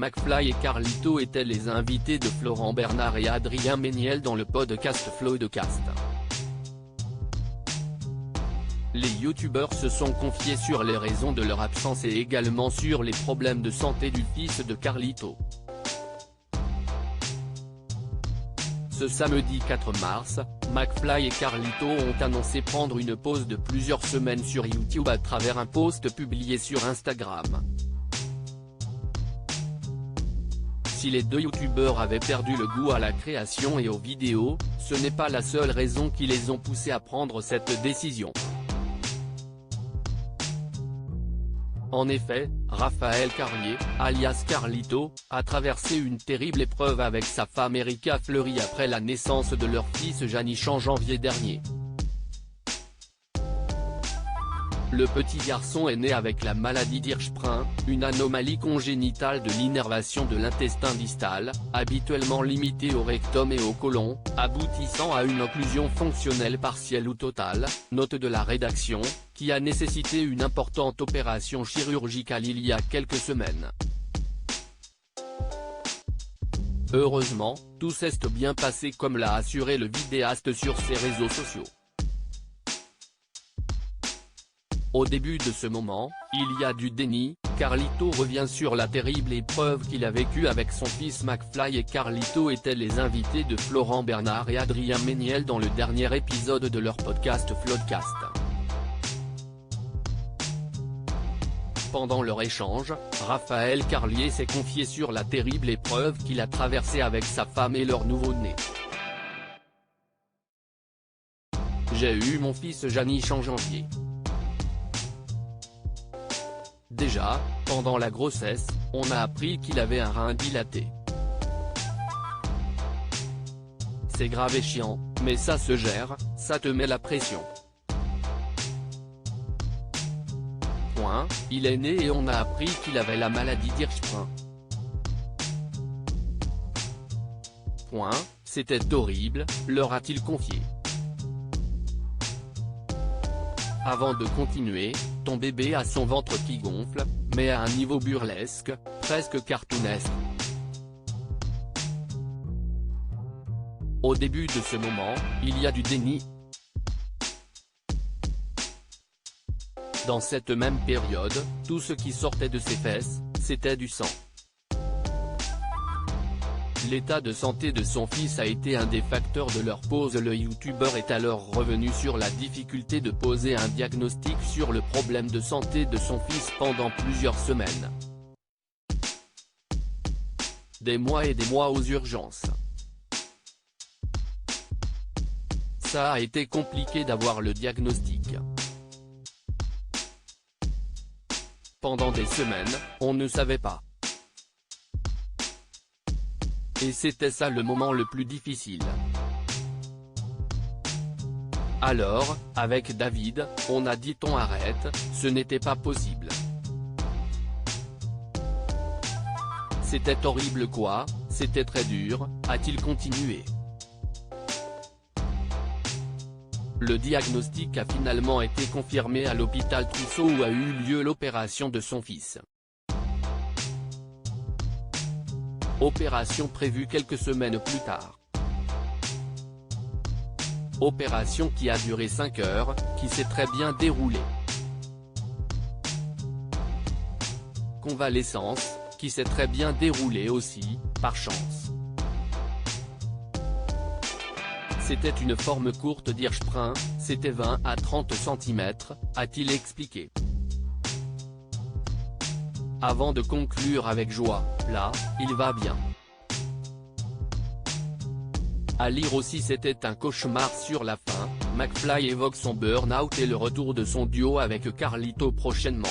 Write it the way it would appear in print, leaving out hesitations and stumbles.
McFly et Carlito étaient les invités de Florent Bernard et Adrien Méniel dans le podcast Floodcast. Les youtubeurs se sont confiés sur les raisons de leur absence et également sur les problèmes de santé du fils de Carlito. Ce samedi 4 mars, McFly et Carlito ont annoncé prendre une pause de plusieurs semaines sur YouTube à travers un post publié sur Instagram. Si les deux youtubeurs avaient perdu le goût à la création et aux vidéos, ce n'est pas la seule raison qui les ont poussés à prendre cette décision. En effet, Raphaël Carlier, alias Carlito, a traversé une terrible épreuve avec sa femme Erika Fleury après la naissance de leur fils Janisch en janvier dernier. Le petit garçon est né avec la maladie d'Hirschsprung, une anomalie congénitale de l'innervation de l'intestin distal, habituellement limitée au rectum et au côlon, aboutissant à une occlusion fonctionnelle partielle ou totale, note de la rédaction, qui a nécessité une importante opération chirurgicale il y a quelques semaines. Heureusement, tout s'est bien passé comme l'a assuré le vidéaste sur ses réseaux sociaux. Au début de ce moment, il y a du déni, Carlito revient sur la terrible épreuve qu'il a vécue avec son fils McFly et Carlito étaient les invités de Florent Bernard et Adrien Méniel dans le dernier épisode de leur podcast Floodcast. Pendant leur échange, Raphaël Carlier s'est confié sur la terrible épreuve qu'il a traversée avec sa femme et leur nouveau-né. J'ai eu mon fils Janisch en janvier. Déjà, pendant la grossesse, on a appris qu'il avait un rein dilaté. C'est grave et chiant, mais ça se gère, ça te met la pression. Point, il est né et on a appris qu'il avait la maladie d'Hirschsprung. Point, c'était horrible, leur a-t-il confié. Avant de continuer, ton bébé a son ventre qui gonfle, mais à un niveau burlesque, presque cartoonesque. Au début de ce moment, il y a du déni. Dans cette même période, tout ce qui sortait de ses fesses, c'était du sang. L'état de santé de son fils a été un des facteurs de leur pause. Le youtubeur est alors revenu sur la difficulté de poser un diagnostic sur le problème de santé de son fils pendant plusieurs semaines. Des mois et des mois aux urgences. Ça a été compliqué d'avoir le diagnostic. Pendant des semaines, on ne savait pas. Et c'était ça le moment le plus difficile. Alors, avec David, on a dit on arrête, ce n'était pas possible. C'était horrible quoi, c'était très dur, a-t-il continué. Le diagnostic a finalement été confirmé à l'hôpital Trousseau où a eu lieu l'opération de son fils. Opération prévue quelques semaines plus tard. Opération qui a duré 5 heures, qui s'est très bien déroulée. Convalescence, qui s'est très bien déroulée aussi, par chance. C'était une forme courte d'Hirschsprung, c'était 20 à 30 cm, a-t-il expliqué. Avant de conclure avec joie, là, il va bien. À lire aussi c'était un cauchemar sur la fin, McFly évoque son burn-out et le retour de son duo avec Carlito prochainement.